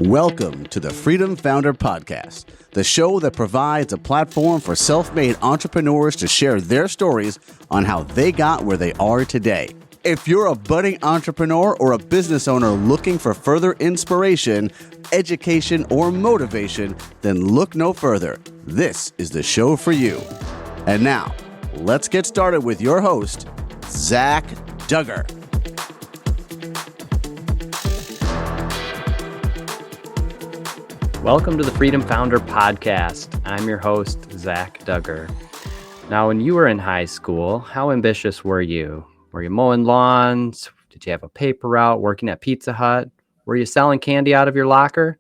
Welcome to the Freedom Founder Podcast, the show that provides a platform for self-made entrepreneurs to share their stories on how they got where they are today. If you're a budding entrepreneur or a business owner looking for further inspiration, education, or motivation, then look no further. This is the show for you. And now, let's get started with your host, Zach Duggar. Welcome to the Freedom Founder Podcast. I'm your host, Zach Duggar. Now, when you were in high school, how ambitious were you? Were you mowing lawns? Did you have a paper route, working at Pizza Hut? Were you selling candy out of your locker?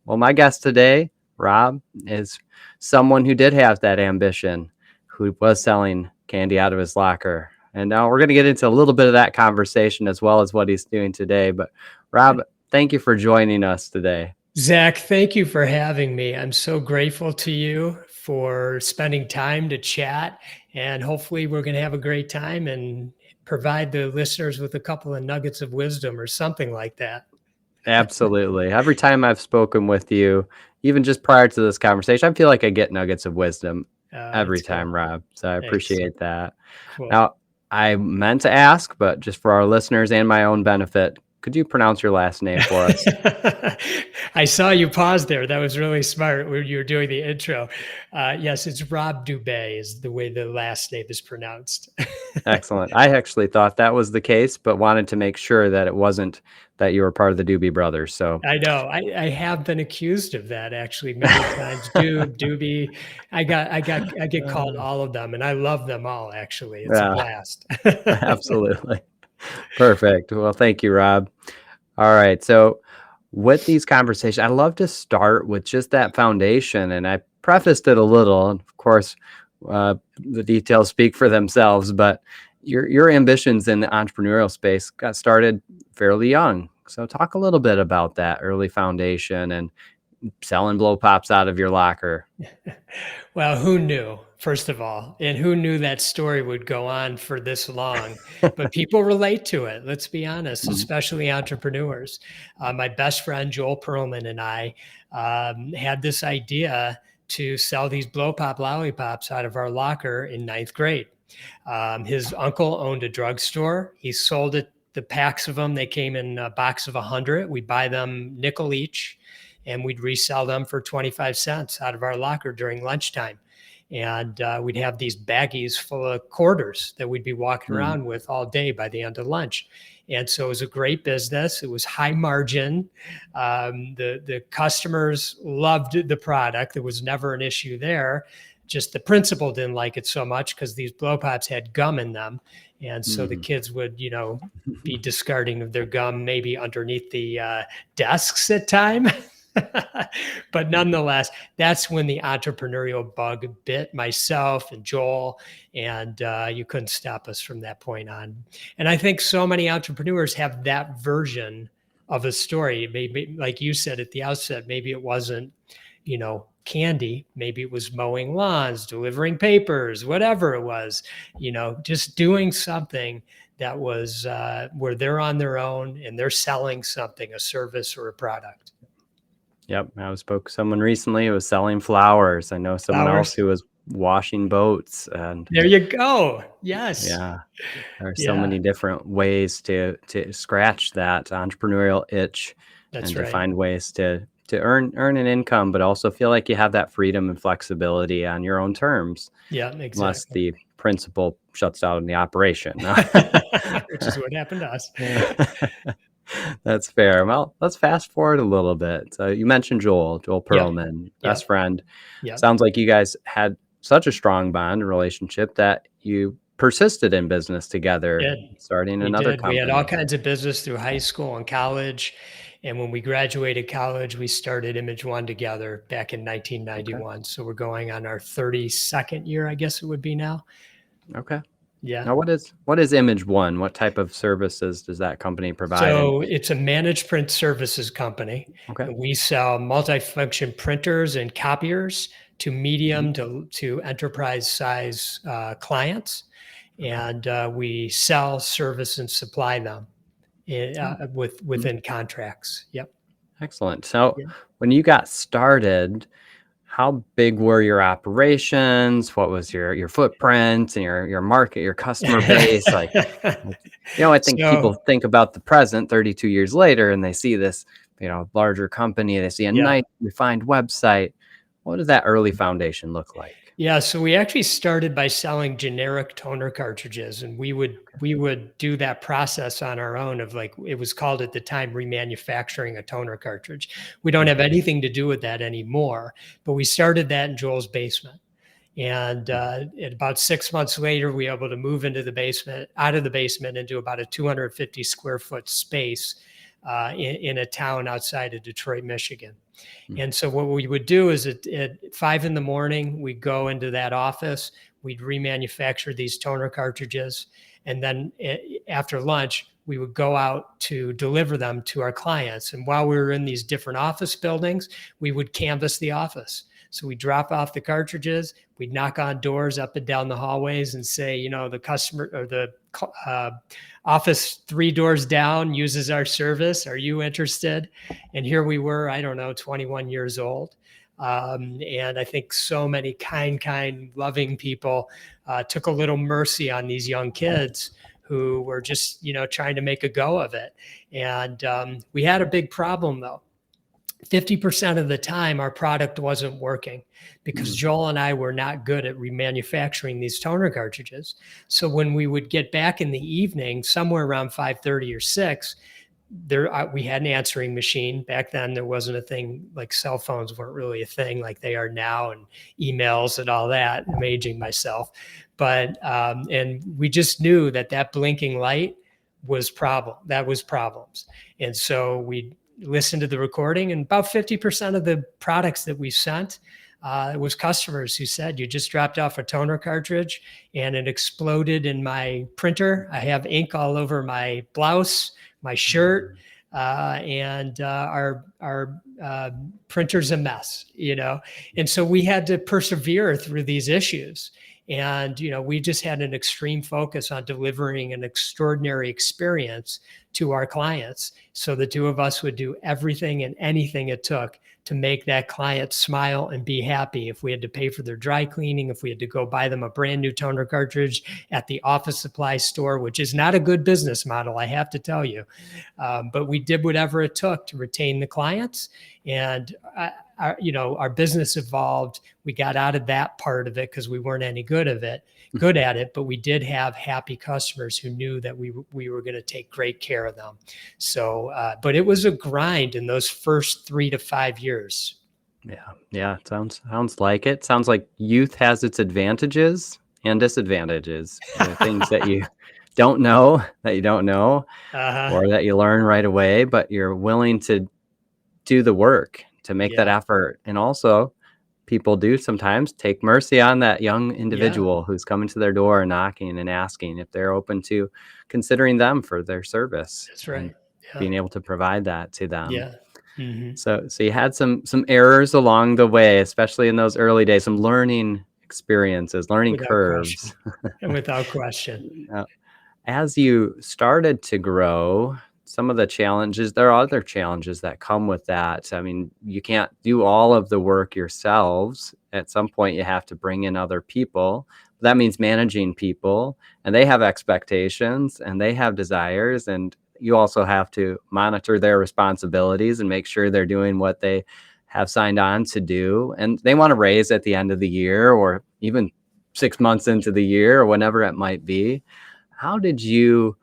Well, my guest today, Rob, is someone who did have that ambition, who was selling candy out of his locker. And now we're going to get into a little bit of that conversation as well as what he's doing today. But Rob, thank you for joining us today. Zach, thank you for having me. I'm so grateful to you for spending time to chat, and hopefully we're going to have a great time and provide the listeners with a couple of nuggets of wisdom or something like that. Absolutely. Every time I've spoken with you, even just prior to this conversation, I feel like I get nuggets of wisdom every time, cool. Rob. So I appreciate that. Cool. Now, I meant to ask, but just for our listeners and my own benefit, could you pronounce your last name for us? I saw you pause there. That was really smart when you were doing the intro. Yes, it's Rob Dube is the way the last name is pronounced. Excellent. I actually thought that was the case, but wanted to make sure that it wasn't that you were part of the Dube brothers. So I know I have been accused of that actually many times. Dube. I get called all of them, and I love them all. Actually, it's a blast. Absolutely. Perfect. Well, thank you, Rob. All right. So with these conversations, I love to start with just that foundation. And I prefaced it a little. And of course, the details speak for themselves, but your ambitions in the entrepreneurial space got started fairly young. So talk a little bit about that early foundation and selling blow pops out of your locker. Well, who knew, first of all, and who knew that story would go on for this long? But people relate to it, let's be honest, especially entrepreneurs. My best friend, Joel Pearlman, and I had this idea to sell these blow pop lollipops out of our locker in ninth grade. His uncle owned a drugstore. He sold it, the packs of them. They came in a box of 100. We buy them nickel each, and we'd resell them for 25 cents out of our locker during lunchtime. And we'd have these baggies full of quarters that we'd be walking around with all day by the end of lunch. And so it was a great business. It was high margin. The customers loved the product. There was never an issue there. Just the principal didn't like it so much because these blow pops had gum in them. And so the kids would, be discarding of their gum maybe underneath the desks at time. But nonetheless, that's when the entrepreneurial bug bit myself and Joel, and you couldn't stop us from that point on. And I think so many entrepreneurs have that version of a story. Maybe, like you said at the outset, maybe it wasn't, candy. Maybe it was mowing lawns, delivering papers, whatever it was, just doing something that was where they're on their own and they're selling something, a service or a product. Yep. I spoke to someone recently who was selling flowers. I know someone else who was washing boats. And there you go. Yes. Yeah. There are so many different ways to scratch that entrepreneurial itch. That's and right. To find ways to earn an income, but also feel like you have that freedom and flexibility on your own terms. Yeah, exactly. Unless the principal shuts down the operation. Which is what happened to us. That's fair. Well, let's fast forward a little bit. So you mentioned Joel Pearlman, best friend. Yep. Sounds like you guys had such a strong bond and relationship that you persisted in business together, starting another company. We had all kinds of business through high school and college. And when we graduated college, we started imageOne together back in 1991. Okay. So we're going on our 32nd year, I guess it would be now. Okay. Yeah. Now, what is imageOne? What type of services does that company provide? So it's a managed print services company. Okay. We sell multifunction printers and copiers to medium to enterprise size clients, and we sell, service, and supply them within contracts. Yep. Excellent. So Yeah. when you got started, how big were your operations? What was your footprint and your market, your customer base? I think So, people think about the present 32 years later and they see this, larger company, they see a yeah. nice refined website. What does that early foundation look like? Yeah, so we actually started by selling generic toner cartridges, and we would do that process on our own of like it was called at the time remanufacturing a toner cartridge. We don't have anything to do with that anymore, but we started that in Joel's basement. And about 6 months later, we were able to move into the basement, out of the basement, into about a 250 square foot space in a town outside of Detroit, Michigan. And so what we would do is at 5 in the morning, we'd go into that office, we'd remanufacture these toner cartridges. And then after lunch, we would go out to deliver them to our clients. And while we were in these different office buildings, we would canvass the office. So we drop off the cartridges, we'd knock on doors up and down the hallways and say, the customer or the uh, office 3 doors down uses our service. Are you interested? And here we were, I don't know, 21 years old. And I think so many kind, loving people took a little mercy on these young kids who were just, trying to make a go of it. And we had a big problem though. 50% of the time our product wasn't working because Joel and I were not good at remanufacturing these toner cartridges. So when we would get back in the evening, somewhere around 5:30 or 6, we had an answering machine. Back then there wasn't a thing like cell phones weren't really a thing like they are now, and emails and all that. I'm aging myself. But and we just knew that blinking light was problems. And so we listened to the recording, and about 50% of the products that we sent, it was customers who said, you just dropped off a toner cartridge and it exploded in my printer. I have ink all over my blouse, my shirt, and our printer's a mess, And so we had to persevere through these issues. And, we just had an extreme focus on delivering an extraordinary experience to our clients. So the two of us would do everything and anything it took to make that client smile and be happy. If we had to pay for their dry cleaning, if we had to go buy them a brand new toner cartridge at the office supply store, which is not a good business model, I have to tell you. But we did whatever it took to retain the clients. And our business evolved. We got out of that part of it because we weren't any good at it, but we did have happy customers who knew that we were going to take great care of them. So, but it was a grind in those first 3 to 5 years. Yeah. Sounds like it. Sounds like youth has its advantages and disadvantages. Things that you don't know, or that you learn right away, but you're willing to do the work to make that effort. And also, people do sometimes take mercy on that young individual who's coming to their door and knocking and asking if they're open to considering them for their service. That's right. And being able to provide that to them. Yeah. Mm-hmm. So you had some errors along the way, especially in those early days, some learning experiences, learning curves. Without question. As you started to grow, some of the challenges, there are other challenges that come with that. I mean, you can't do all of the work yourselves. At some point, you have to bring in other people. That means managing people, and they have expectations and they have desires, and you also have to monitor their responsibilities and make sure they're doing what they have signed on to do. And they want to raise at the end of the year or even 6 months into the year or whenever it might be. How did you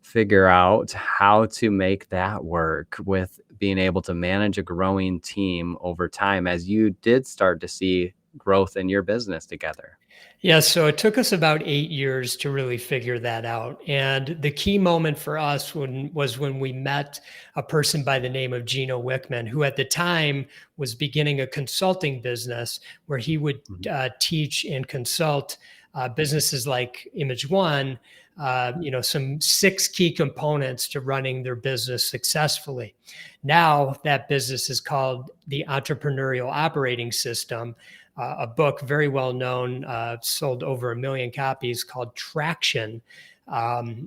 figure out how to make that work with being able to manage a growing team over time as you did start to see growth in your business together? Yeah, so it took us about 8 years to really figure that out. And the key moment for us was when we met a person by the name of Gino Wickman, who at the time was beginning a consulting business where he would teach and consult businesses like imageOne, some 6 key components to running their business successfully. Now that business is called the Entrepreneurial Operating System. A book very well known, sold over 1 million copies, called Traction,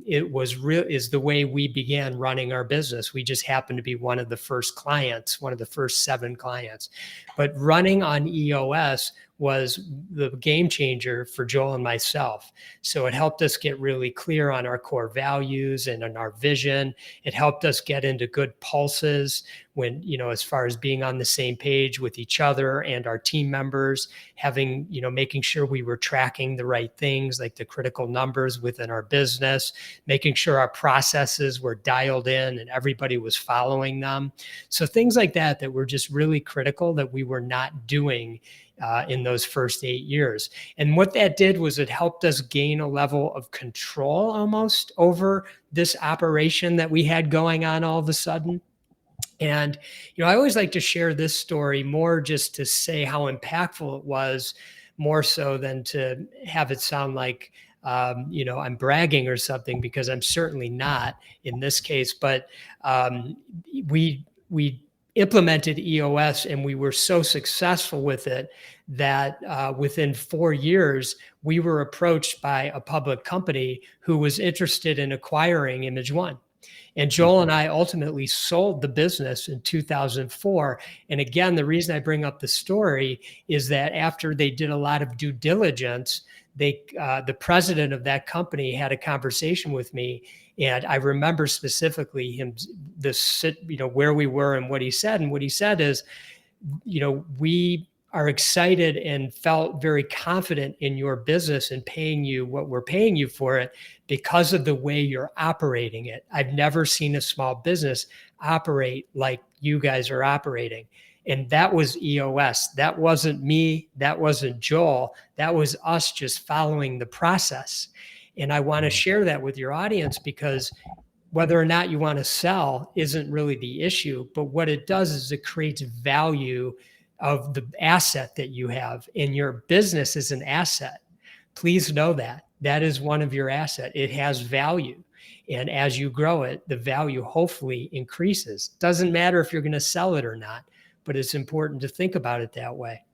it was real is the way we began running our business. We just happened to be one of the first clients, one of the first 7 clients. But running on EOS was the game changer for Joel and myself. So it helped us get really clear on our core values and on our vision. It helped us get into good pulses when, as far as being on the same page with each other and our team members, having, making sure we were tracking the right things, like the critical numbers within our business, making sure our processes were dialed in and everybody was following them. So things like that were just really critical that we were not doing in those first 8 years. And what that did was it helped us gain a level of control almost over this operation that we had going on all of a sudden. And, I always like to share this story more just to say how impactful it was, more so than to have it sound like, I'm bragging or something, because I'm certainly not in this case. But we implemented EOS and we were so successful with it that within 4 years, we were approached by a public company who was interested in acquiring imageOne. And Joel and I ultimately sold the business in 2004. And again, the reason I bring up the story is that after they did a lot of due diligence, the president of that company had a conversation with me. And I remember specifically where we were and what he said. And what he said is, we are excited and felt very confident in your business and paying you what we're paying you for it because of the way you're operating it. I've never seen a small business operate like you guys are operating. And that was EOS. That wasn't me. That wasn't Joel. That was us just following the process. And I want to share that with your audience, because whether or not you want to sell isn't really the issue, but what it does is it creates value of the asset that you have, and your business is an asset. Please know that is one of your assets. It has value. And as you grow it, the value hopefully increases. Doesn't matter if you're going to sell it or not, but it's important to think about it that way.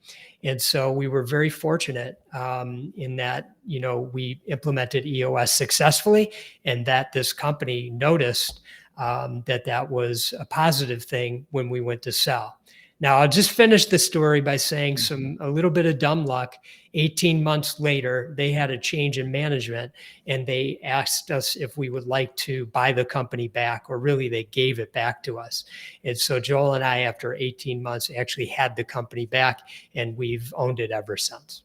And so we were very fortunate in that, we implemented EOS successfully, and that this company noticed that was a positive thing when we went to sell. Now, I'll just finish the story by saying a little bit of dumb luck. 18 months later, they had a change in management, and they asked us if we would like to buy the company back, or really they gave it back to us. And so Joel and I, after 18 months, actually had the company back, and we've owned it ever since.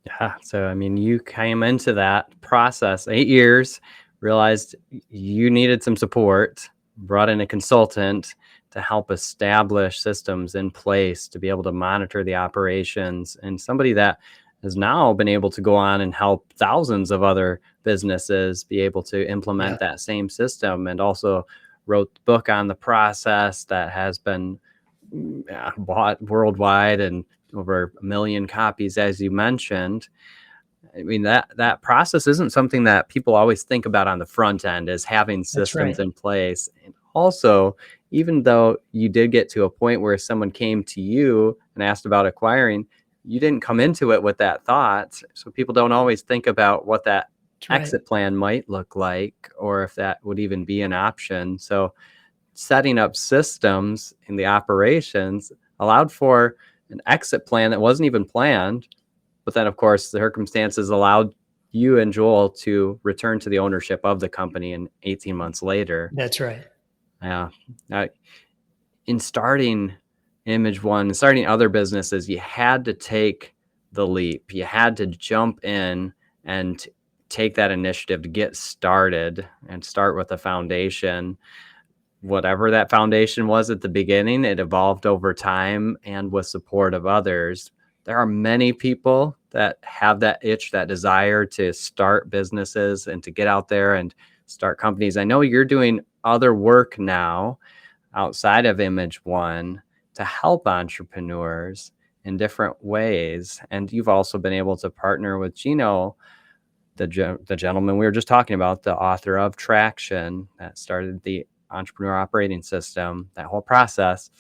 Yeah. So, I mean, you came into that process 8 years, realized you needed some support, brought in a consultant to help establish systems in place to be able to monitor the operations, and somebody that has now been able to go on and help thousands of other businesses be able to implement that same system, and also wrote the book on the process that has been bought worldwide and over 1 million copies, as you mentioned. I mean, that process isn't something that people always think about on the front end, as having systems in place. And also, even though you did get to a point where someone came to you and asked about acquiring, you didn't come into it with that thought. So people don't always think about what that exit plan might look like, or if that would even be an option. So setting up systems in the operations allowed for an exit plan that wasn't even planned. But then, of course, the circumstances allowed you and Joel to return to the ownership of the company in 18 months later. That's right. Yeah. In starting imageOne, starting other businesses, you had to take the leap. You had to jump in and take that initiative to get started and start with a foundation. Whatever that foundation was at the beginning, it evolved over time and with support of others. There are many people that have that itch, that desire to start businesses and to get out there and start companies. I know you're doing other work now outside of imageOne to help entrepreneurs in different ways. And you've also been able to partner with Gino, the gentleman we were just talking about, the author of Traction, that started the Entrepreneur Operating System, that whole process,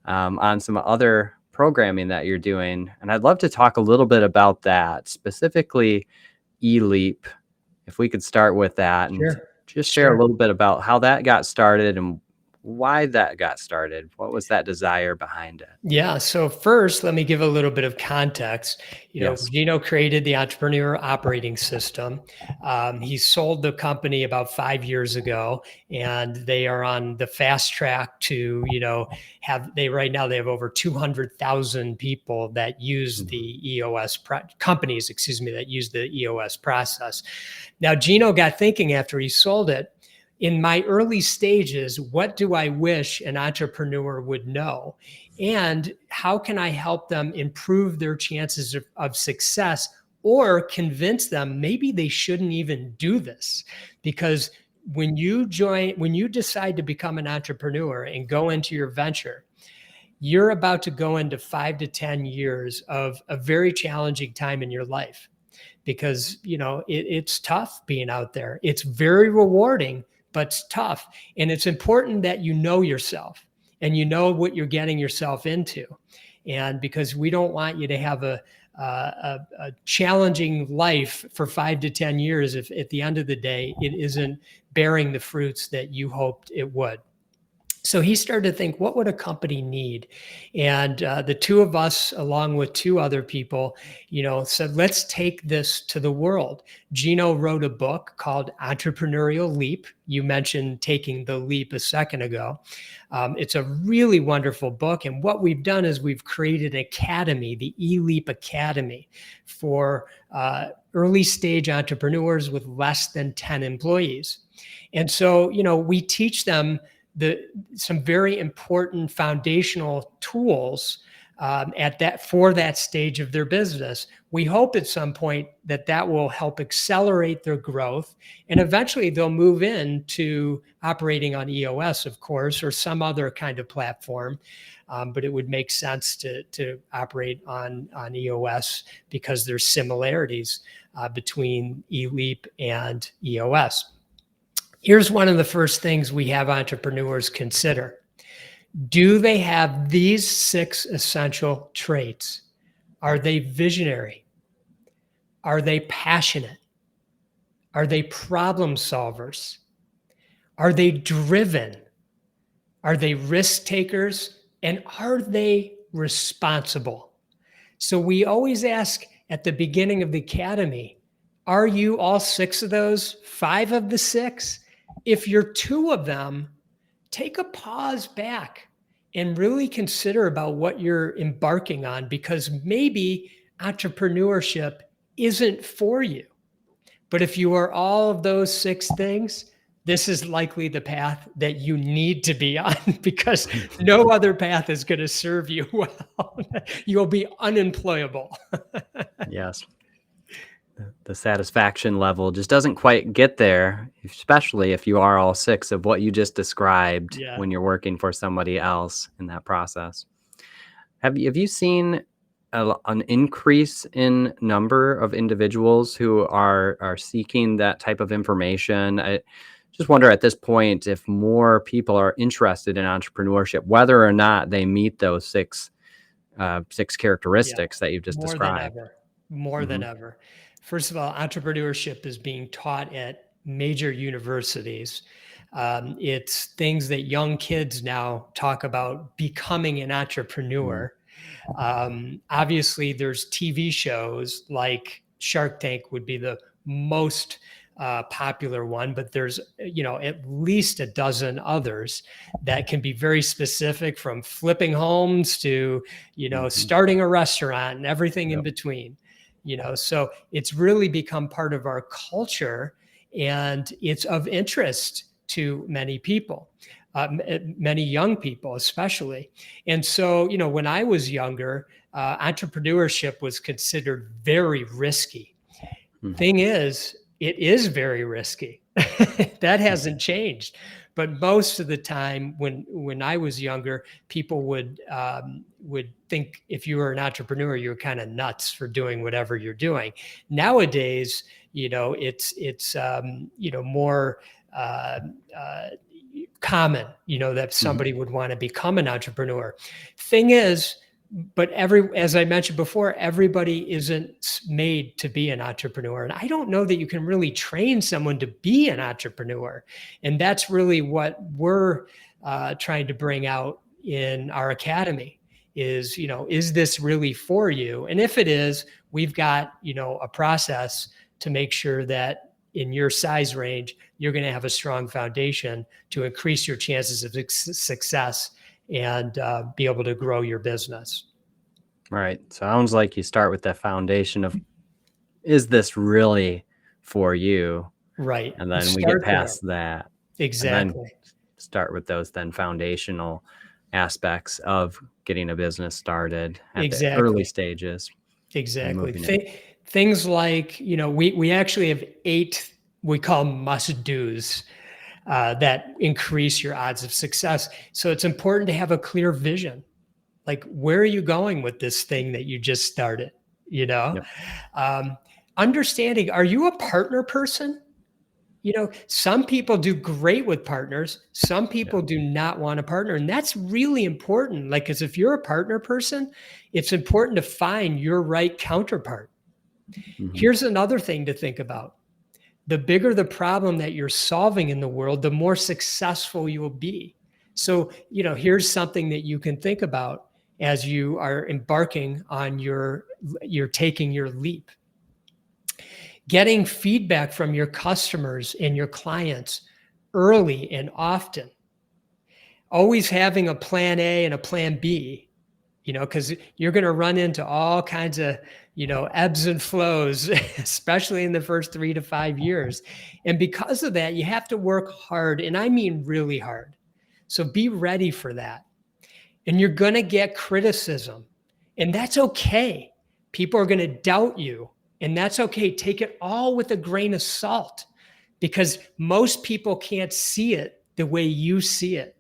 on some other programming that you're doing. And I'd love to talk a little bit about that, specifically eLeap if we could start with that and Sure. just share a little bit about how that got started and why that got started. What was that desire behind it? Yeah. So first, let me give a little bit of context. Yes. Gino created the Entrepreneur Operating System. He sold the company about 5 years ago, and they are on the fast track to, right now they have over 200,000 people that use the EOS companies, that use the EOS process. Now, Gino got thinking after he sold it. In my early stages, what do I wish an entrepreneur would know? And how can I help them improve their chances of success, or convince them maybe they shouldn't even do this? Because when you decide to become an entrepreneur and go into your venture, you're about to go into 5 to 10 years of a very challenging time in your life, because it's tough being out there. It's very rewarding, but it's tough. And it's important that you know yourself and you know what you're getting yourself into. And because we don't want you to have a challenging life for 5 to 10 years if at the end of the day it isn't bearing the fruits that you hoped it would. So he started to think, what would a company need? And the two of us, along with two other people, said, let's take this to the world. Gino wrote a book called Entrepreneurial Leap. You mentioned taking the leap a second ago. It's a really wonderful book. And what we've done is we've created an academy, the eLeap Academy, for early stage entrepreneurs with less than 10 employees. And so, we teach them some very important foundational tools for that stage of their business. We hope at some point that will help accelerate their growth, and eventually they'll move into operating on EOS, of course, or some other kind of platform. But it would make sense to operate on EOS because there's similarities between eLeap and EOS. Here's one of the first things we have entrepreneurs consider. Do they have these 6 essential traits? Are they visionary? Are they passionate? Are they problem solvers? Are they driven? Are they risk takers? And are they responsible? So we always ask at the beginning of the academy, are you all 6 of those, 5 of the 6? If you're 2 of them, take a pause back and really consider about what you're embarking on, because maybe entrepreneurship isn't for you. But if you are all of those 6 things, this is likely the path that you need to be on, because no other path is going to serve you well. You'll be unemployable. Yes. The satisfaction level just doesn't quite get there, especially if you are all 6 of what you just described when you're working for somebody else in that process. Have you seen an increase in number of individuals who are seeking that type of information? I just wonder at this point if more people are interested in entrepreneurship, whether or not they meet those 6 characteristics that you've just described. More than ever. First of all, entrepreneurship is being taught at major universities. It's things that young kids now talk about becoming an entrepreneur. Obviously, there's TV shows like Shark Tank would be the most popular one, but there's at least a dozen others that can be very specific, from flipping homes to starting a restaurant and everything in between. So it's really become part of our culture, and it's of interest to many people, many young people especially. And so, when I was younger, entrepreneurship was considered very risky. Thing is, it is very risky. That hasn't changed. But most of the time when I was younger, people would think if you were an entrepreneur, you were kind of nuts for doing whatever you're doing. Nowadays, it's more common, that somebody would want to become an entrepreneur. Thing is, but as I mentioned before, everybody isn't made to be an entrepreneur. And I don't know that you can really train someone to be an entrepreneur. And that's really what we're trying to bring out in our academy is, is this really for you? And if it is, we've got, a process to make sure that in your size range, you're going to have a strong foundation to increase your chances of success and be able to grow your business. Right. Sounds like you start with that foundation of, is this really for you? Right. And then we get past that. Exactly. And then start with those then foundational aspects of getting a business started at the early stages. Exactly. Things like, we actually have 8, we call must-dos that increase your odds of success. So it's important to have a clear vision. Like, where are you going with this thing that you just started? Yep. Understanding, are you a partner person? Some people do great with partners. Some people do not want a partner. And that's really important. Like, because if you're a partner person, it's important to find your right counterpart. Mm-hmm. Here's another thing to think about. The bigger the problem that you're solving in the world, the more successful you will be. So, here's something that you can think about as you are embarking on you're taking your leap. Getting feedback from your customers and your clients early and often. Always having a plan A and a plan B, because you're going to run into all kinds of, ebbs and flows, especially in the first 3 to 5 years. And because of that, you have to work hard. And I mean really hard. So be ready for that. And you're going to get criticism. And that's okay. People are going to doubt you. And that's okay. Take it all with a grain of salt, because most people can't see it the way you see it,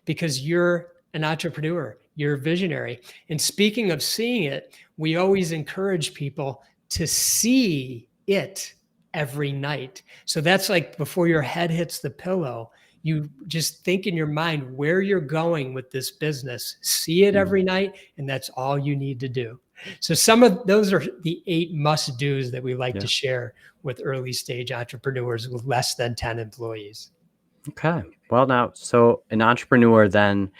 because you're an entrepreneur, you're a visionary. And speaking of seeing it, we always encourage people to see it every night. So that's like before your head hits the pillow, you just think in your mind where you're going with this business, see it every night, and that's all you need to do. So some of those are the 8 must-dos that we like to share with early stage entrepreneurs with less than 10 employees. Okay. Well, now, so an entrepreneur then,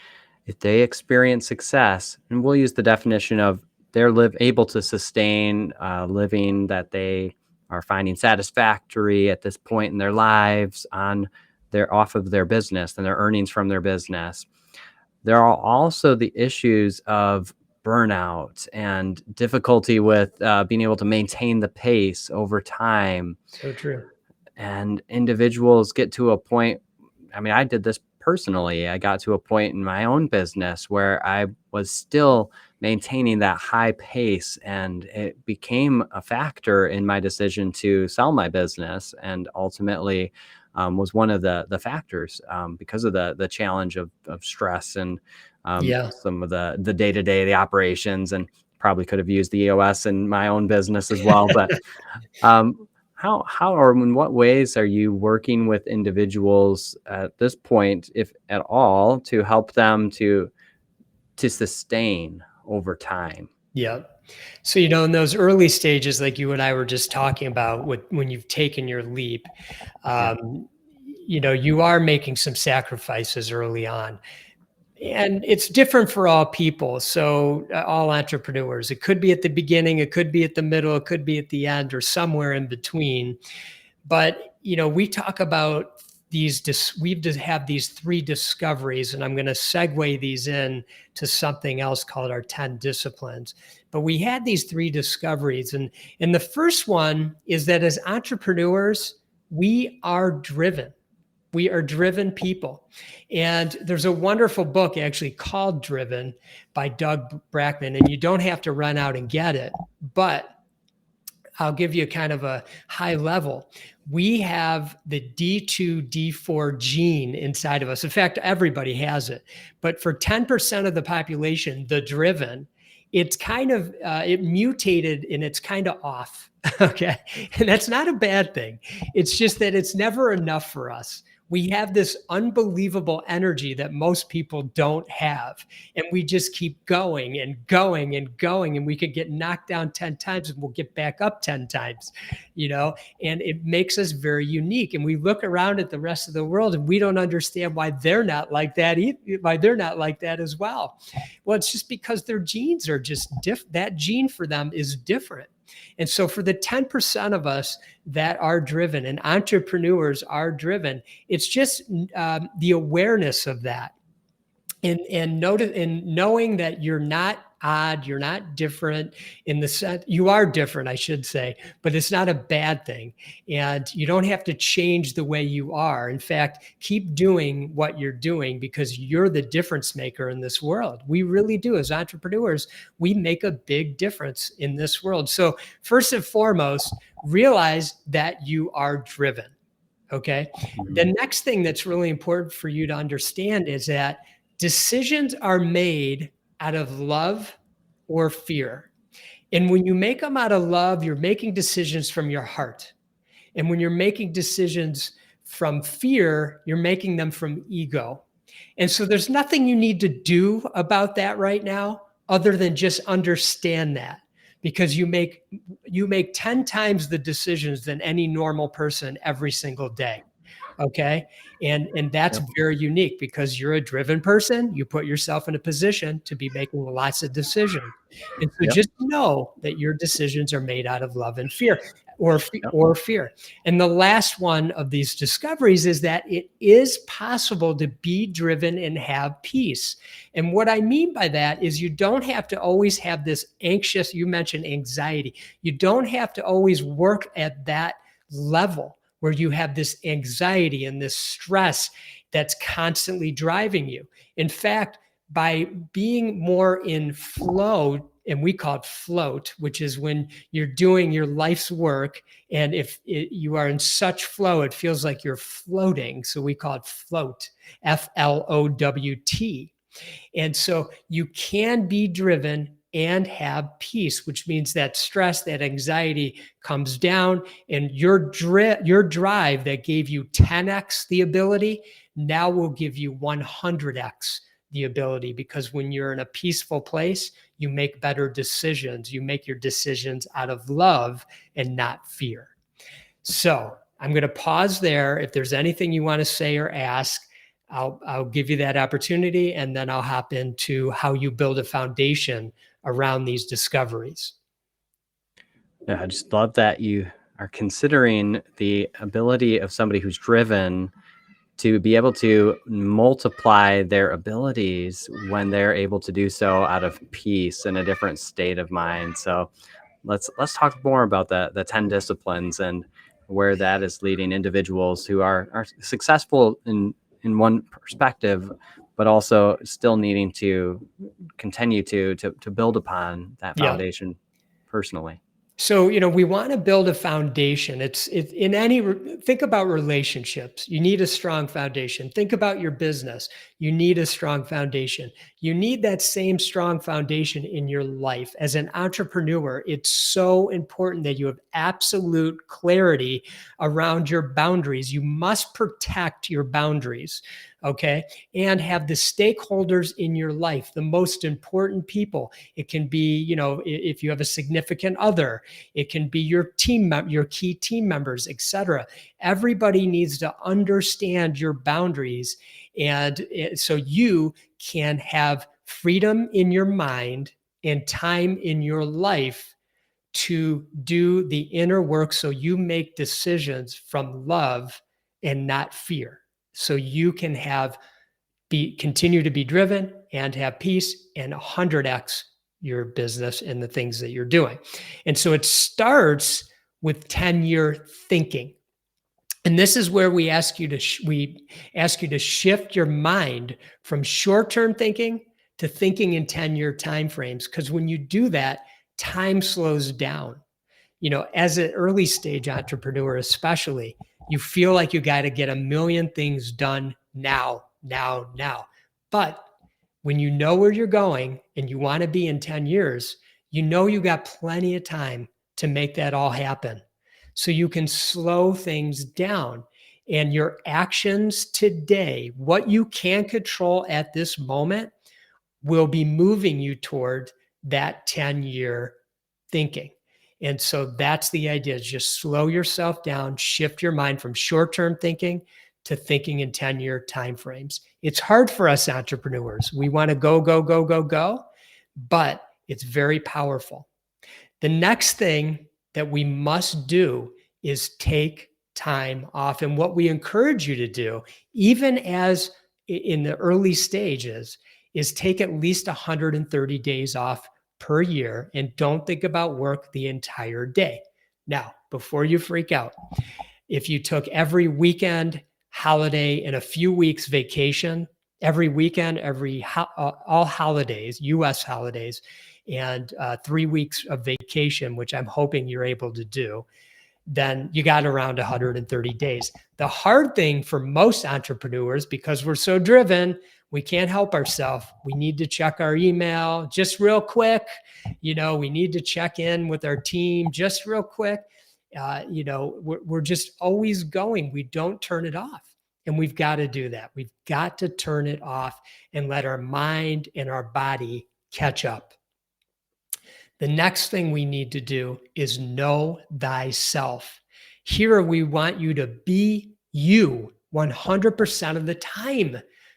if they experience success, and we'll use the definition of they're able to sustain living that they are finding satisfactory at this point in their lives off of their business and their earnings from their business. There are also the issues of burnout and difficulty with being able to maintain the pace over time. So true. And individuals get to a point, I mean, I did this personally. I got to a point in my own business where I was still maintaining that high pace, and it became a factor in my decision to sell my business, and ultimately was one of the factors because of the challenge of stress and some of the day-to-day, the operations, and probably could have used the EOS in my own business as well. But how or in what ways are you working with individuals at this point, if at all, to help them to sustain over time? Yeah. So, in those early stages, like you and I were just talking about, when you've taken your leap, you are making some sacrifices early on. And it's different for all people. So all entrepreneurs, it could be at the beginning, it could be at the middle, it could be at the end, or somewhere in between. But, we talk about we have these 3 discoveries, and I'm going to segue these in to something else called our 10 disciplines. But we had these 3 discoveries. And the first one is that as entrepreneurs, we are driven. We are driven people. And there's a wonderful book actually called Driven by Doug Brackman, and you don't have to run out and get it, but I'll give you kind of a high level. We have the D2, D4 gene inside of us. In fact, everybody has it. But for 10% of the population, the driven, it's kind of, it mutated and it's kind of off. Okay. And that's not a bad thing. It's just that it's never enough for us. we have this unbelievable energy that most people don't have. And we just keep going and going and going. And we could get knocked down 10 times and we'll get back up 10 times, and it makes us very unique. And we look around at the rest of the world and we don't understand why they're not like that, why they're not like that as well. Well, it's just because their genes are just different. That gene for them is different. And so for the 10% of us that are driven, and entrepreneurs are driven, it's just the awareness of that. And knowing that you're not odd, you're not different in the sense, you are different, I should say, but it's not a bad thing. And you don't have to change the way you are. In fact, keep doing what you're doing because you're the difference maker in this world. We really do. As entrepreneurs, we make a big difference in this world. So first and foremost, realize that you are driven. Okay. The next thing that's really important for you to understand is that decisions are made out of love or fear. And when you make them out of love, you're making decisions from your heart. And when you're making decisions from fear, you're making them from ego. And so there's nothing you need to do about that right now other than just understand that, because you make 10 times the decisions than any normal person every single day. Okay. And that's very unique because you're a driven person. You put yourself in a position to be making lots of decisions. And so just know that your decisions are made out of love and fear or fear. And the last one of these discoveries is that it is possible to be driven and have peace. And what I mean by that is you don't have to always have this anxious, you mentioned anxiety. You don't have to always work at that level where you have this anxiety and this stress that's constantly driving you. In fact, by being more in flow, and we call it float, which is when you're doing your life's work, and if you are in such flow, it feels like you're floating. So we call it float, FLOWT. And so you can be driven and have peace, which means that stress, that anxiety comes down, and your drive that gave you 10x the ability now will give you 100x the ability, because when you're in a peaceful place, you make better decisions. You make your decisions out of love and not fear. So I'm going to pause there. If there's anything you want to say or ask, I'll give you that opportunity, and then I'll hop into how you build a foundation around these discoveries. Yeah, I just love that you are considering the ability of somebody who's driven to be able to multiply their abilities when they're able to do so out of peace and a different state of mind. So let's talk more about the 10 disciplines and where that is leading individuals who are successful in one perspective, but also still needing to continue to build upon that foundation personally. So, we want to build a foundation. Think about relationships. You need a strong foundation. Think about your business. You need a strong foundation. You need that same strong foundation in your life. As an entrepreneur, it's so important that you have absolute clarity around your boundaries. You must protect your boundaries. Okay. And have the stakeholders in your life, the most important people. It can be, if you have a significant other, it can be your key team members, etc. Everybody needs to understand your boundaries. And so you can have freedom in your mind and time in your life to do the inner work. So you make decisions from love and not fear. So you can continue to be driven and have peace and 100x your business and the things that you're doing. And so it starts with 10-year thinking. And this is where we ask you to shift your mind from short-term thinking to thinking in 10-year timeframes. Because when you do that, time slows down. As an early stage entrepreneur, especially, you feel like you got to get a million things done now. But when you know where you're going and you want to be in 10 years, you got plenty of time to make that all happen. So you can slow things down. And your actions today, what you can control at this moment, will be moving you toward that 10-year thinking. And so that's the idea, is just slow yourself down, shift your mind from short-term thinking to thinking in 10-year timeframes. It's hard for us entrepreneurs. We want to go, go, go, go, go, but it's very powerful. The next thing that we must do is take time off. And what we encourage you to do, even as in the early stages, is take at least 130 days off per year and don't think about work the entire day. Now, before you freak out, if you took every weekend, holiday, and a few weeks vacation, every weekend, all holidays, US holidays, and 3 weeks of vacation, which I'm hoping you're able to do, then you got around 130 days. The hard thing for most entrepreneurs, because we're so driven, we can't help ourselves. We need to check our email just real quick. We need to check in with our team just real quick. We're just always going. We don't turn it off. And we've got to do that. We've got to turn it off and let our mind and our body catch up. The next thing we need to do is know thyself. Here we want you to be you 100% of the time,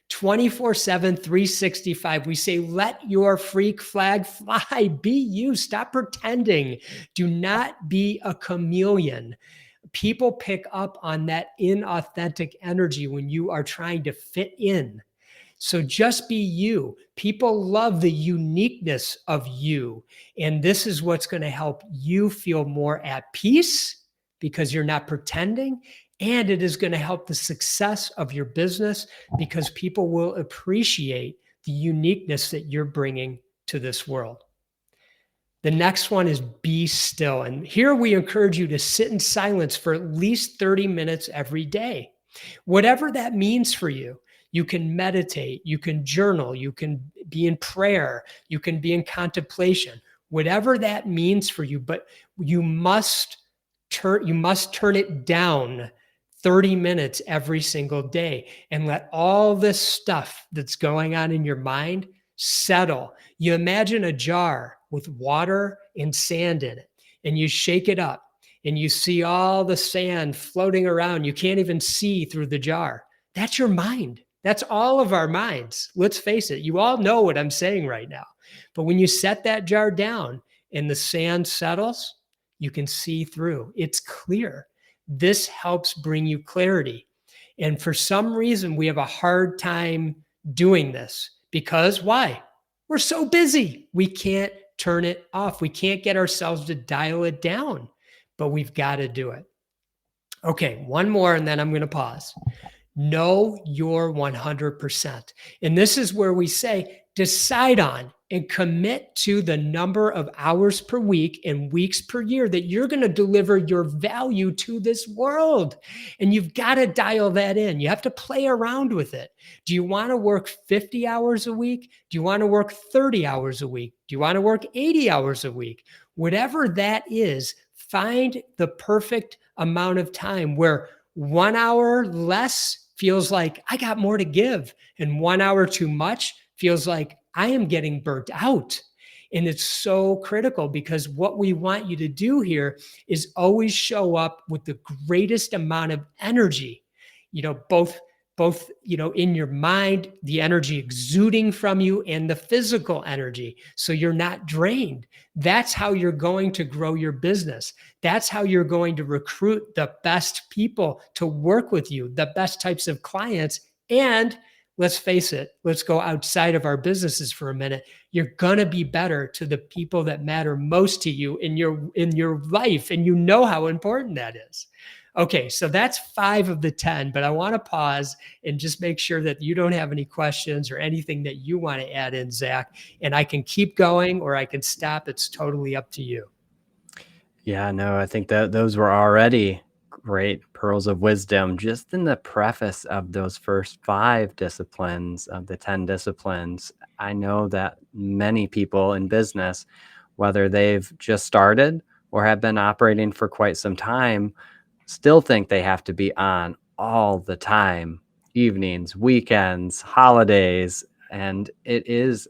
24/7, 365. We say, let your freak flag fly. Be you. Stop pretending. Do not be a chameleon. People pick up on that inauthentic energy when you are trying to fit in. So just be you. People love the uniqueness of you. And this is what's going to help you feel more at peace because you're not pretending. And it is going to help the success of your business because people will appreciate the uniqueness that you're bringing to this world. The next one is be still. And here we encourage you to sit in silence for at least 30 minutes every day. Whatever that means for you. You can meditate, you can journal, you can be in prayer, you can be in contemplation, whatever that means for you, but you must turn it down 30 minutes every single day and let all this stuff that's going on in your mind settle. You imagine a jar with water and sand in it, and you shake it up and you see all the sand floating around. You can't even see through the jar. That's your mind. That's all of our minds. Let's face it. You all know what I'm saying right now. But when you set that jar down and the sand settles, you can see through. It's clear. This helps bring you clarity. And for some reason, we have a hard time doing this because why? We're so busy. We can't turn it off. We can't get ourselves to dial it down, but we've got to do it. Okay, one more, and then I'm going to pause. Know your 100%. And this is where we say, decide on and commit to the number of hours per week and weeks per year that you're going to deliver your value to this world. And you've got to dial that in. You have to play around with it. Do you want to work 50 hours a week? Do you want to work 30 hours a week? Do you want to work 80 hours a week? Whatever that is, find the perfect amount of time where 1 hour less feels like I got more to give, and 1 hour too much feels like I am getting burnt out. And it's so critical because what we want you to do here is always show up with the greatest amount of energy, both in your mind, the energy exuding from you, and the physical energy. So you're not drained. That's how you're going to grow your business. That's how you're going to recruit the best people to work with you, the best types of clients. And let's face it, let's go outside of our businesses for a minute. You're going to be better to the people that matter most to you in your life. And you know how important that is. Okay, so that's 5 of the 10, but I want to pause and just make sure that you don't have any questions or anything that you want to add in, Zach, and I can keep going or I can stop. It's totally up to you. Yeah, no, I think that those were already great pearls of wisdom just in the preface of those first 5 disciplines of the 10 disciplines. I know that many people in business, whether they've just started or have been operating for quite some time, still think they have to be on all the time, evenings, weekends, holidays, and it is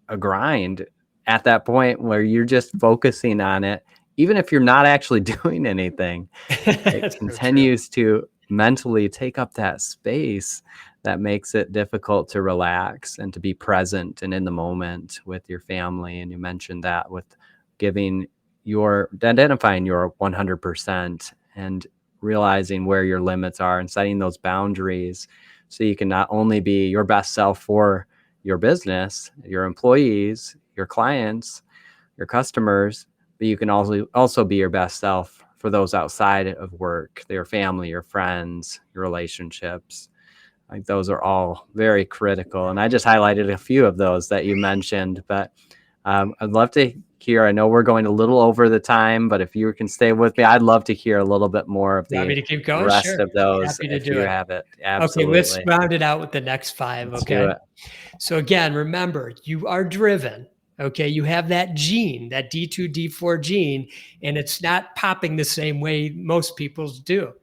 a grind at that point where you're just focusing on it. Even if you're not actually doing anything, it That's so true. continues to mentally take up that space that makes it difficult to relax and to be present and in the moment with your family. And you mentioned that with identifying your 100% and realizing where your limits are and setting those boundaries so you can not only be your best self for your business, your employees, your clients, your customers, but you can also be your best self for those outside of work, your family, your friends, your relationships. Like those are all very critical. And I just highlighted a few of those that you mentioned, but I'd love to hear. I know we're going a little over the time, but if you can stay with me, I'd love to hear a little bit more of Want me the to keep going? rest Sure. of those Happy to if do you it. have it. Okay, let's Absolutely. round it out with the next 5. Let's do Okay. it. So again, remember, you are driven. Okay. You have that gene, that D2, D4 gene, and it's not popping the same way most people's do.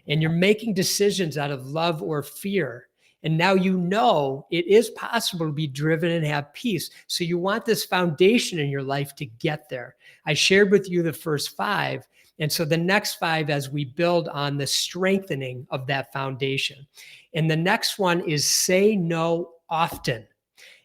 And you're making decisions out of love or fear. And now you know it is possible to be driven and have peace. So you want this foundation in your life to get there. I shared with you the first 5. And so the next 5, as we build on the strengthening of that foundation. And the next one is say no often.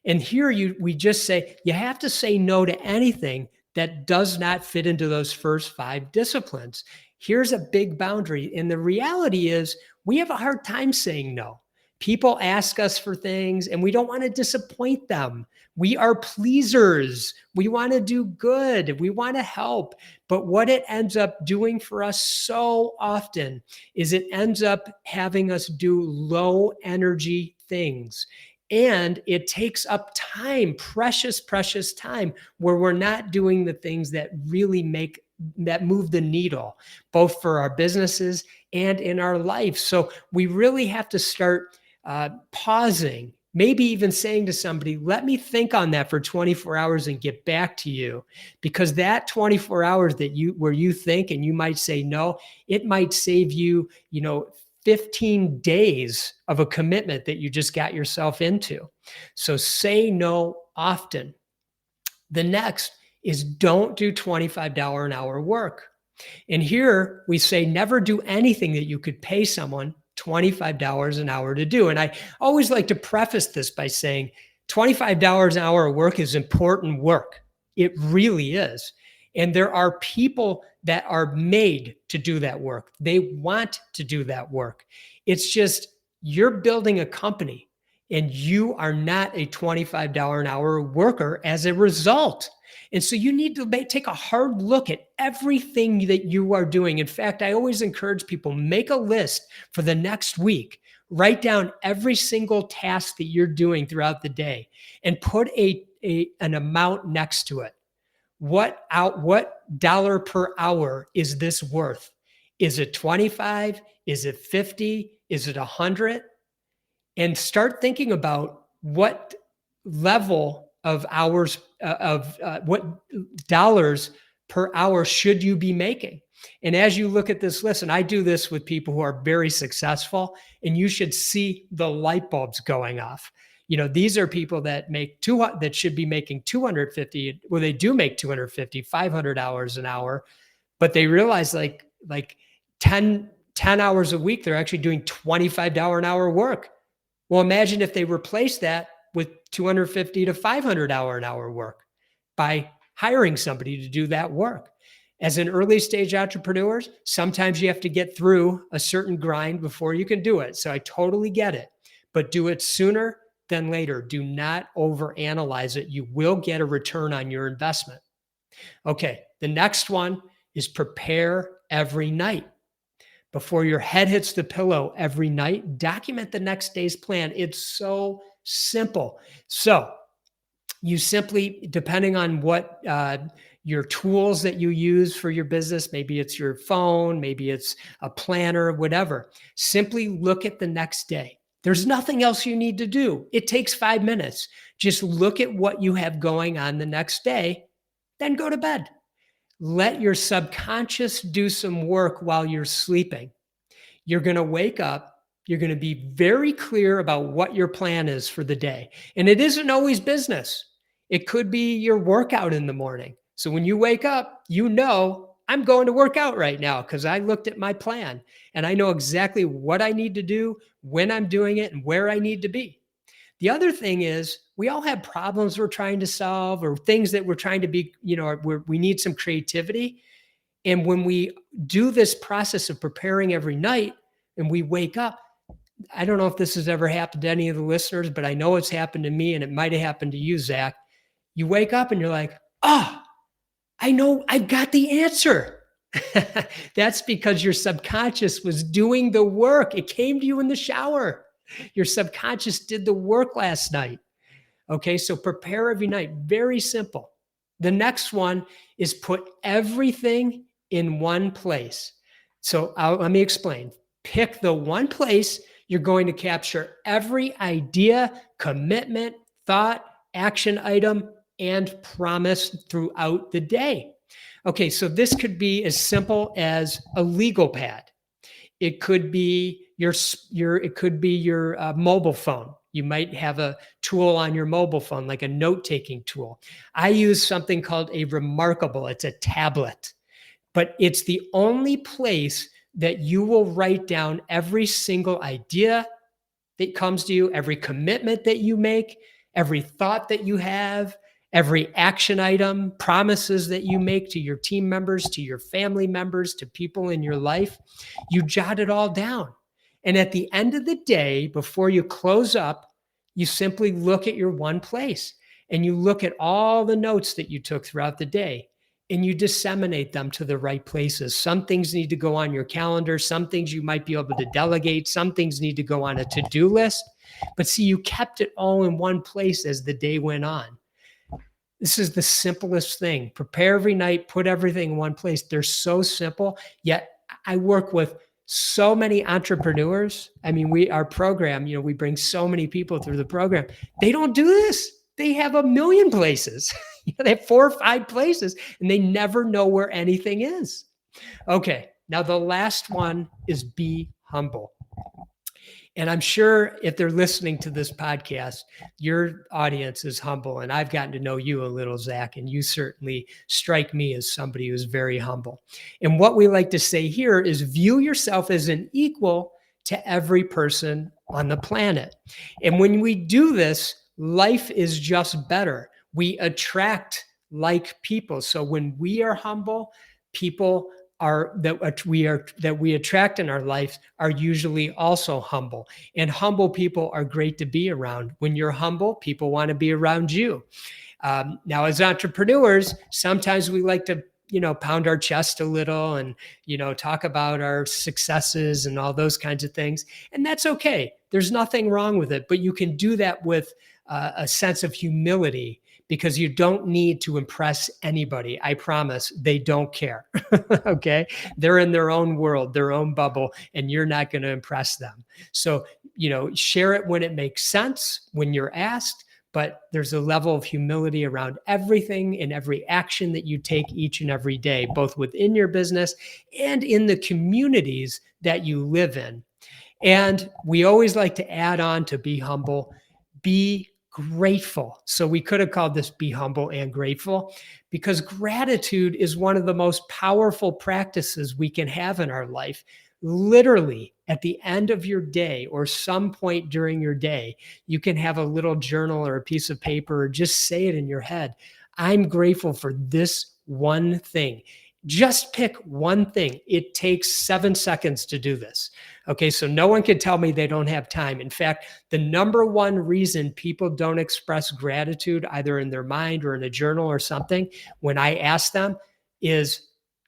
And here we just say you have to say no to anything that does not fit into those first 5 disciplines. Here's a big boundary. And the reality is we have a hard time saying no. People ask us for things and we don't want to disappoint them. We are pleasers. We want to do good. We want to help. But what it ends up doing for us so often is it ends up having us do low energy things. And it takes up time, precious, precious time, where we're not doing the things that really move the needle, both for our businesses and in our life. So we really have to start pausing, maybe even saying to somebody, let me think on that for 24 hours and get back to you. Because that 24 hours where you think and you might say no, it might save you, 15 days of a commitment that you just got yourself into. So say no often. The next is don't do $25 an hour work. And here we say never do anything that you could pay someone $25 an hour to do. And I always like to preface this by saying $25 an hour of work is important work. It really is. And there are people that are made to do that work. They want to do that work. It's just you're building a company and you are not a $25 an hour worker as a result. And so you need to take a hard look at everything that you are doing. In fact, I always encourage people, make a list for the next week. Write down every single task that you're doing throughout the day and put an amount next to it. What dollar per hour is this worth? Is it 25? Is it 50? Is it 100? And start thinking about what level of hours what dollars per hour should you be making. And as you look at this list, and I do this with people who are very successful, and you should see the light bulbs going off. These are people that that should be making 250. Well, they do make 250, $500 an hour, but they realize like 10 hours a week, they're actually doing $25 an hour work. Well, imagine if they replace that with 250 to $500 an hour work by hiring somebody to do that work. As an early stage entrepreneur, sometimes you have to get through a certain grind before you can do it. So I totally get it, but do it sooner than later. Do not overanalyze it. You will get a return on your investment. Okay, the next one is prepare every night. Before your head hits the pillow every night, document the next day's plan. It's so simple. So you simply, depending on what your tools that you use for your business, maybe it's your phone, maybe it's a planner, whatever, simply look at the next day. There's nothing else you need to do. It takes 5 minutes. Just look at what you have going on the next day, then go to bed. Let your subconscious do some work while you're sleeping. You're going to wake up You're going to be very clear about what your plan is for the day. And it isn't always business. It could be your workout in the morning. So when you wake up, you know, I'm going to work out right now because I looked at my plan and I know exactly what I need to do, when I'm doing it, and where I need to be. The other thing is we all have problems we're trying to solve or things that we're trying to be, we need some creativity. And when we do this process of preparing every night and we wake up, I don't know if this has ever happened to any of the listeners, but I know it's happened to me and it might have happened to you, Zach. You wake up and you're like, oh, I know I've got the answer. That's because your subconscious was doing the work. It came to you in the shower. Your subconscious did the work last night. Okay, so prepare every night. Very simple. The next one is put everything in one place. So let me explain. Pick the one place you're going to capture every idea, commitment, thought, action item, and promise throughout the day. Okay, so this could be as simple as a legal pad. It could be your mobile phone. You might have a tool on your mobile phone, like a note-taking tool. I use something called a Remarkable. It's a tablet, but it's the only place that you will write down every single idea that comes to you, every commitment that you make, every thought that you have, every action item, promises that you make to your team members, to your family members, to people in your life. You jot it all down. And at the end of the day, before you close up, you simply look at your one place and you look at all the notes that you took throughout the day and you disseminate them to the right places. Some things need to go on your calendar. Some things you might be able to delegate. Some things need to go on a to-do list. But see, you kept it all in one place as the day went on. This is the simplest thing. Prepare every night, put everything in one place. They're so simple, yet I work with so many entrepreneurs. I mean, our program, we bring so many people through the program. They don't do this. They have a million places. They have 4 or 5 places and they never know where anything is. Okay. Now the last one is be humble. And I'm sure if they're listening to this podcast, your audience is humble. And I've gotten to know you a little, Zach, and you certainly strike me as somebody who's very humble. And what we like to say here is view yourself as an equal to every person on the planet. And when we do this, life is just better. We attract like people. So when we are humble, people that we attract in our life are usually also humble, and humble people are great to be around. When you're humble, people want to be around you. Now, as entrepreneurs, sometimes we like to pound our chest a little and talk about our successes and all those kinds of things, and that's okay. There's nothing wrong with it, but you can do that with a sense of humility, because you don't need to impress anybody. I promise they don't care. Okay. They're in their own world, their own bubble, and you're not going to impress them. So, share it when it makes sense, when you're asked, but there's a level of humility around everything and every action that you take each and every day, both within your business and in the communities that you live in. And we always like to add on to be humble, be grateful. So we could have called this be humble and grateful, because gratitude is one of the most powerful practices we can have in our life. Literally, at the end of your day or some point during your day, you can have a little journal or a piece of paper or just say it in your head. I'm grateful for this one thing. Just pick one thing. It takes 7 seconds to do this. Okay, so no one can tell me they don't have time. In fact, the number one reason people don't express gratitude, either in their mind or in a journal or something, when I ask them, is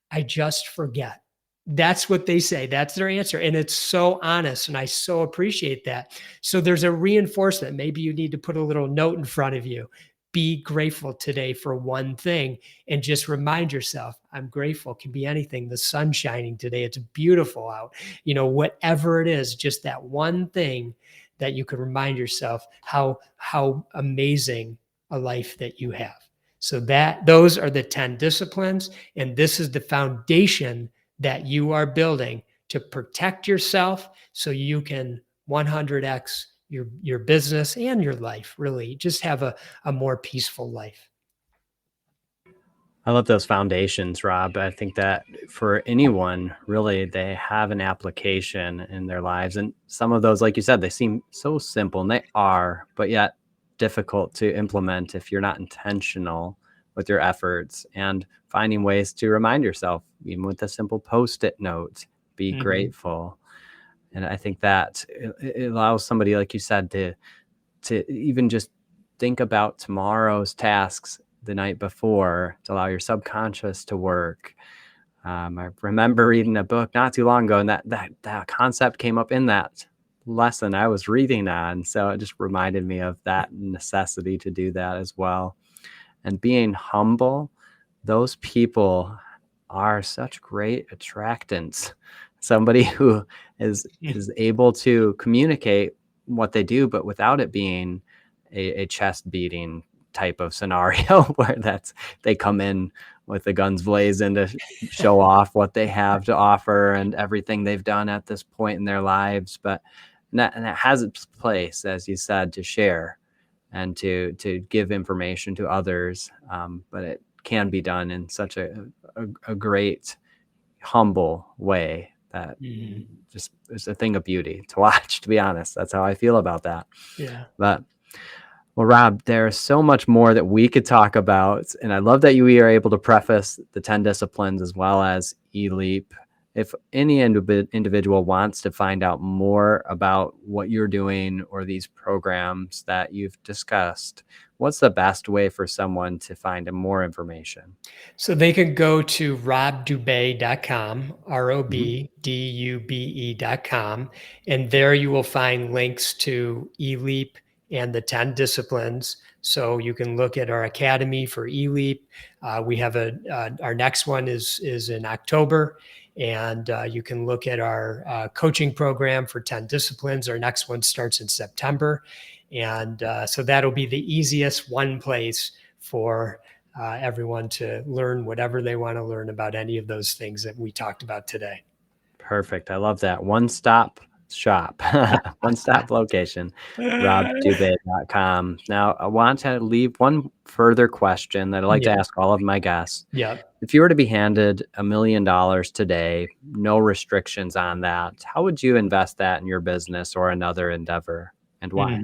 I just forget. That's what they say. That's their answer. And it's so honest. And I so appreciate that. So there's a reinforcement. Maybe you need to put a little note in front of you. Be grateful today for one thing, and just remind yourself, I'm grateful. It can be anything. The sun's shining today. It's beautiful out. Whatever it is, just that one thing that you can remind yourself how amazing a life that you have. So those are the 10 disciplines. And this is the foundation that you are building to protect yourself so you can 100x your business and your life, really just have a more peaceful life. I love those foundations, Rob. I think that for anyone, really, they have an application in their lives. And some of those, like you said, they seem so simple, and they are, but yet difficult to implement if you're not intentional with your efforts and finding ways to remind yourself, even with a simple Post-it note, be grateful. And I think that it allows somebody, like you said, to even just think about tomorrow's tasks the night before, to allow your subconscious to work. I remember reading a book not too long ago, and that concept came up in that lesson I was reading on. So it just reminded me of that necessity to do that as well. And being humble, those people are such great attractants. Somebody who is able to communicate what they do, but without it being a chest beating type of scenario where they come in with the guns blazing to show off what they have to offer and everything they've done at this point in their lives. But that has its place, as you said, to share and to give information to others. But it can be done in such a great, humble way that just is a thing of beauty to watch, to be honest. That's how I feel about that. Yeah. But well, Rob, there's so much more that we could talk about. And I love that you are able to preface the 10 disciplines as well as eLeap. If any individual wants to find out more about what you're doing or these programs that you've discussed, what's the best way for someone to find more information? So they can go to robdube.com, ROBDUBE.com, and there you will find links to eLeap and the 10 disciplines. So you can look at our academy for eLeap. We have our next one is in October, and you can look at our coaching program for 10 disciplines. Our next one starts in September. And so that'll be the easiest one place for everyone to learn whatever they want to learn about any of those things that we talked about today. Perfect. I love that. One-stop shop, one-stop location, robdube.com. Now, I want to leave one further question that I like to ask all of my guests. Yeah. If you were to be handed $1 million today, no restrictions on that, how would you invest that in your business or another endeavor, and why?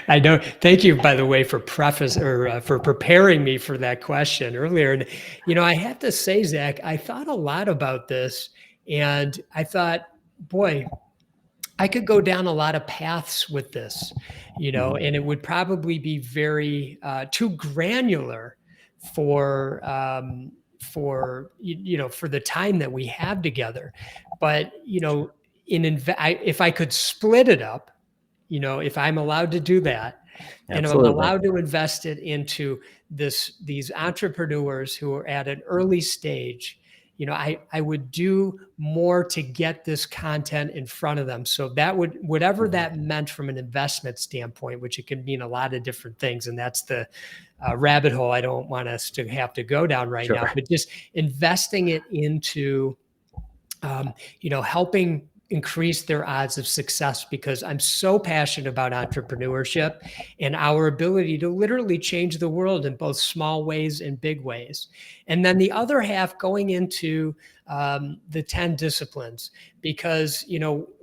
I know. Thank you, by the way, for for preparing me for that question earlier. And, I have to say, Zach, I thought a lot about this, and I thought, boy, I could go down a lot of paths with this, and it would probably be very too granular for the time that we have together. But, if I could split it up, if I'm allowed to do that, and I'm allowed to invest it into these entrepreneurs who are at an early stage, I would do more to get this content in front of them. So that whatever that meant from an investment standpoint, which it can mean a lot of different things. And that's the rabbit hole I don't want us to have to go down right now, but just investing it into, helping increase their odds of success, because I'm so passionate about entrepreneurship and our ability to literally change the world in both small ways and big ways. And then the other half going into the 10 disciplines, because,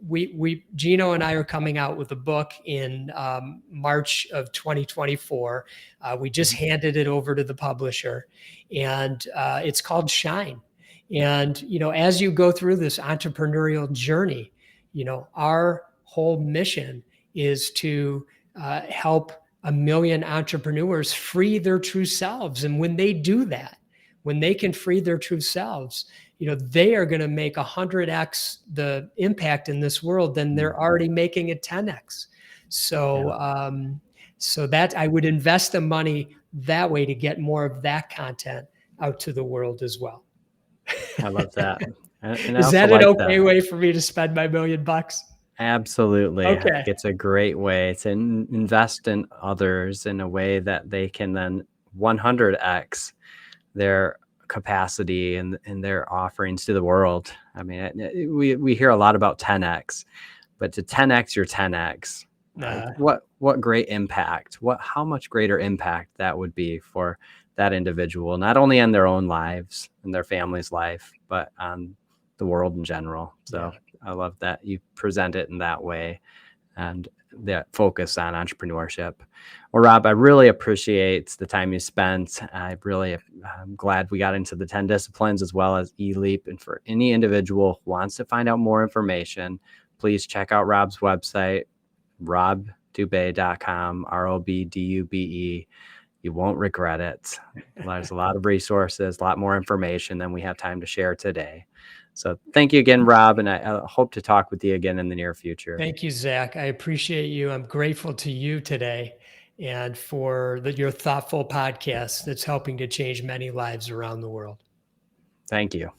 we Gino and I are coming out with a book in March of 2024. We just handed it over to the publisher, and it's called Shine. And, as you go through this entrepreneurial journey, our whole mission is to help 1 million entrepreneurs free their true selves. And when they do that, when they can free their true selves, they are going to make 100x the impact in this world than they're already making at 10x. So, so that I would invest the money that way to get more of that content out to the world as well. I love that. And Is that an okay way for me to spend my $1 million? Absolutely. Okay. I think it's a great way to invest in others in a way that they can then 100x their capacity and their offerings to the world. I mean, we hear a lot about 10x, but to 10x your 10x, what great impact, how much greater impact that would be for that individual, not only on their own lives and their family's life, but on the world in general. So I love that you present it in that way and that focus on entrepreneurship. Well, Rob, I really appreciate the time you spent. I'm glad we got into the 10 disciplines as well as eLeap. And for any individual who wants to find out more information, please check out Rob's website, robdube.com, ROBDUBE. You won't regret it. There's a lot of resources, a lot more information than we have time to share today. So thank you again, Rob, and I hope to talk with you again in the near future. Thank you, Zach. I appreciate you. I'm grateful to you today and for your thoughtful podcast that's helping to change many lives around the world. Thank you.